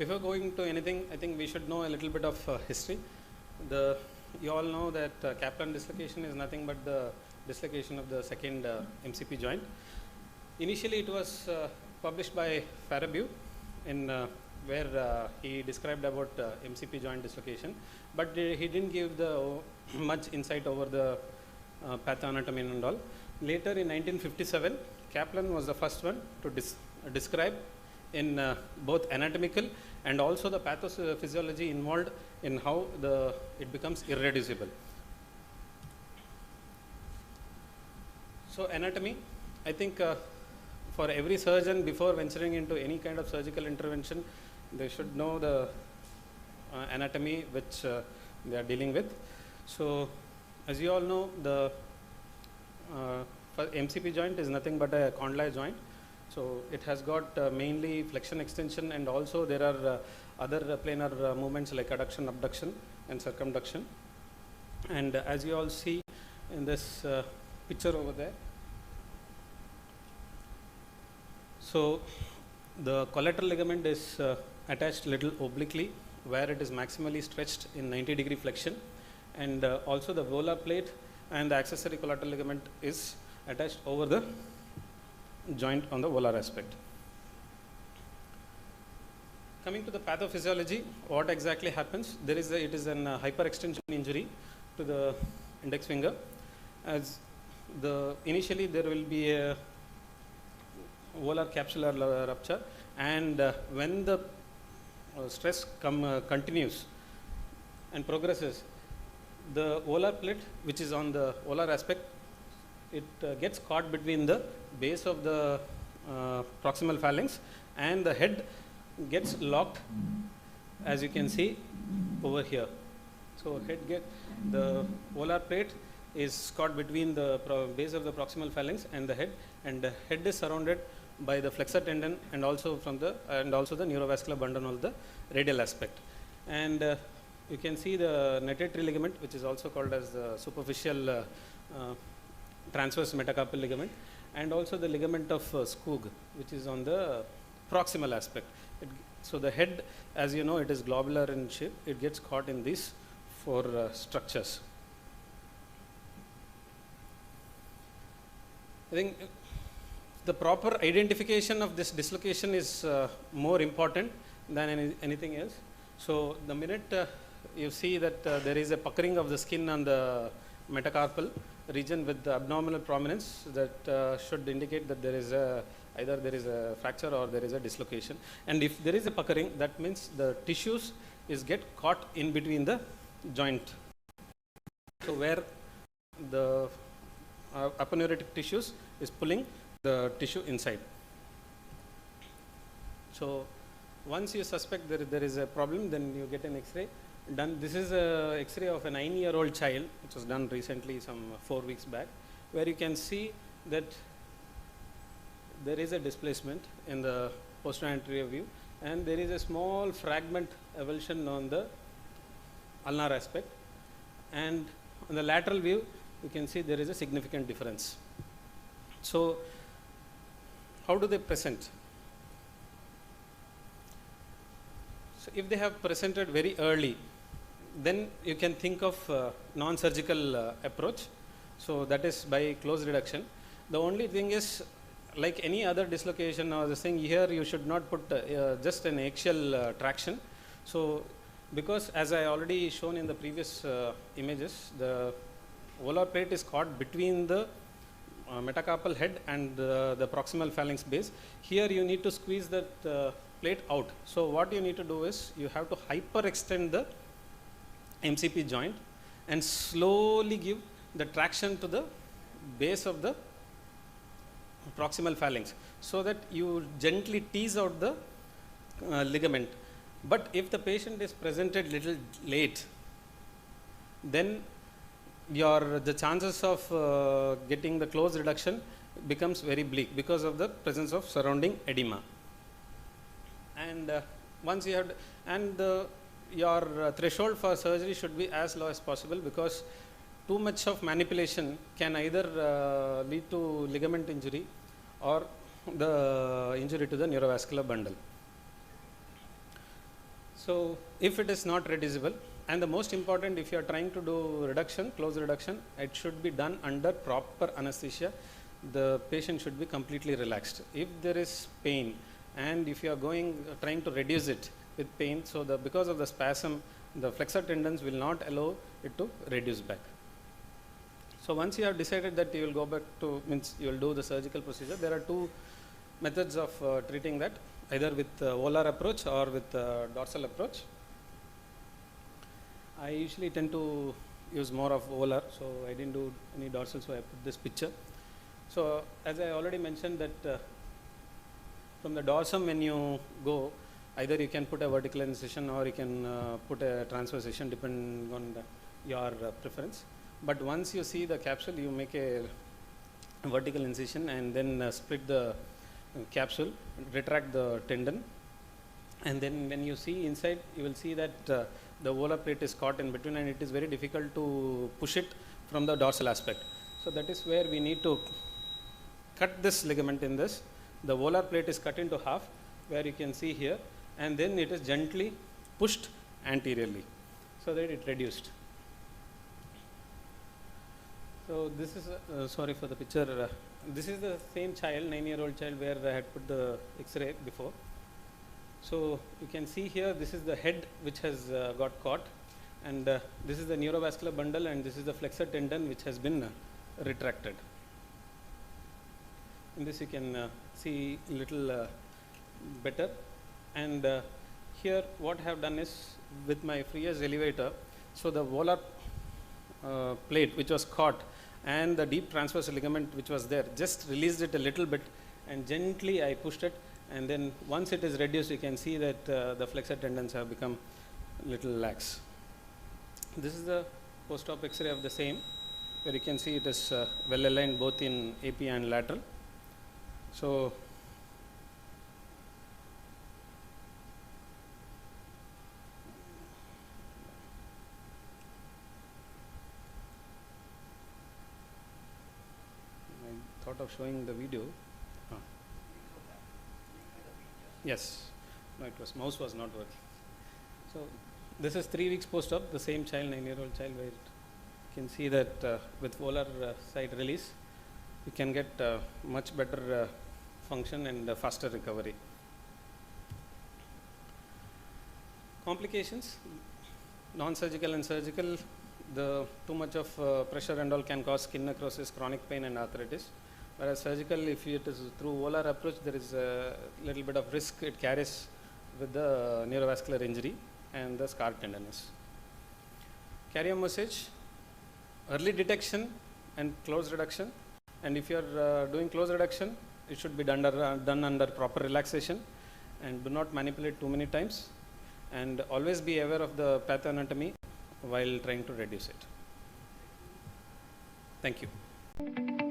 before going to anything, I think we should know a little bit of history. You all know that Kaplan dislocation is nothing but the dislocation of the second MCP joint. Initially, it was published by Farabeau in where he described about MCP joint dislocation, but he didn't give the much insight over the pathoanatomy and all. Later in 1957, Kaplan was the first one to describe in both anatomical and also the pathophysiology involved in how it becomes irreducible. So anatomy, I think for every surgeon before venturing into any kind of surgical intervention, they should know the anatomy which they are dealing with. So as you all know, the MCP joint is nothing but a condyle joint. So it has got mainly flexion extension, and also there are other planar movements like adduction, abduction and circumduction. And as you all see in this picture over there, so the collateral ligament is attached little obliquely where it is maximally stretched in 90-degree flexion, and also the volar plate and the accessory collateral ligament is attached over the joint on the volar aspect. Coming to the pathophysiology, what exactly happens? It is an hyperextension injury to the index finger. As initially there will be a volar capsular rupture, and when the stress continues and progresses, the volar plate, which is on the volar aspect, it gets caught between the base of the proximal phalanx, and the head gets locked, as you can see over here. So the volar plate is caught between the base of the proximal phalanx and the head is surrounded by the flexor tendon and also the neurovascular bundle of the radial aspect. And you can see the natatory ligament, which is also called as the superficial transverse metacarpal ligament, and also the ligament of Skoog, which is on the proximal aspect. So the head, as you know, it is globular in shape. It gets caught in these four structures. I think the proper identification of this dislocation is more important than anything else. So the minute you see that there is a puckering of the skin on the metacarpal region with the abdominal prominence, that should indicate that there is either there is a fracture or there is a dislocation. And if there is a puckering, that means the tissues get caught in between the joint. So where the aponeurotic tissues is pulling the tissue inside. So once you suspect there is a problem, then you get an X-ray done. This is a X-ray of a 9-year-old child, which was done recently, some 4 weeks back, where you can see that there is a displacement in the posterior anterior view, and there is a small fragment avulsion on the ulnar aspect, and on the lateral view you can see there is a significant difference. So how do they present? So if they have presented very early, then you can think of non-surgical approach. So that is by close reduction. The only thing is, like any other dislocation or the thing here, you should not put just an axial traction. So because as I already shown in the previous images, the volar plate is caught between the metacarpal head and the proximal phalanx base. Here you need to squeeze that plate out. So what you need to do is you have to hyperextend the MCP joint and slowly give the traction to the base of the proximal phalanx, so that you gently tease out the ligament. But if the patient is presented little late, then the chances of getting the close reduction becomes very bleak because of the presence of surrounding edema. And once you have your threshold for surgery should be as low as possible, because too much of manipulation can either lead to ligament injury or the injury to the neurovascular bundle. So if it is not reducible, and the most important, if you are trying to do reduction, close reduction, it should be done under proper anesthesia. The patient should be completely relaxed. If there is pain, and if you are trying to reduce it with pain, so because of the spasm, the flexor tendons will not allow it to reduce back. So once you have decided that you will go back to, means you will do the surgical procedure, there are two methods of treating that, either with volar approach or with dorsal approach. I usually tend to use more of volar, so I didn't do any dorsal, so I put this picture. So as I already mentioned that from the dorsum when you go, either you can put a vertical incision or you can put a transverse incision depending on your preference. But once you see the capsule, you make a vertical incision and then split the capsule, retract the tendon, and then when you see inside, you will see that the volar plate is caught in between, and it is very difficult to push it from the dorsal aspect. So that is where we need to cut this ligament in this. The volar plate is cut into half, where you can see here, and then it is gently pushed anteriorly so that it reduced. So this is sorry for the picture. This is the same child, 9-year-old child, where I had put the X-ray before. So you can see here, this is the head which has got caught, and this is the neurovascular bundle, and this is the flexor tendon which has been retracted. In this you can see a little better. And here what I have done is, with my Freas elevator, so the volar plate which was caught and the deep transverse ligament which was there, just released it a little bit and gently I pushed it, and then once it is reduced, you can see that the flexor tendons have become little lax. This is the post-op X-ray of the same, where you can see it is well aligned both in AP and lateral. So I thought of showing the video. Yes, no, it was, mouse was not working. So this is 3 weeks post-op, the same child, 9-year-old child, where you can see that with volar side release, you can get much better function and faster recovery. Complications, non-surgical and surgical, the too much of pressure and all can cause skin necrosis, chronic pain and arthritis. Whereas surgical, if it is through volar approach, there is a little bit of risk it carries with the neurovascular injury and the scar tenderness. Carrier message, early detection and close reduction. And if you are doing close reduction, it should be done under proper relaxation, and do not manipulate too many times, and always be aware of the pathoanatomy while trying to reduce it. Thank you.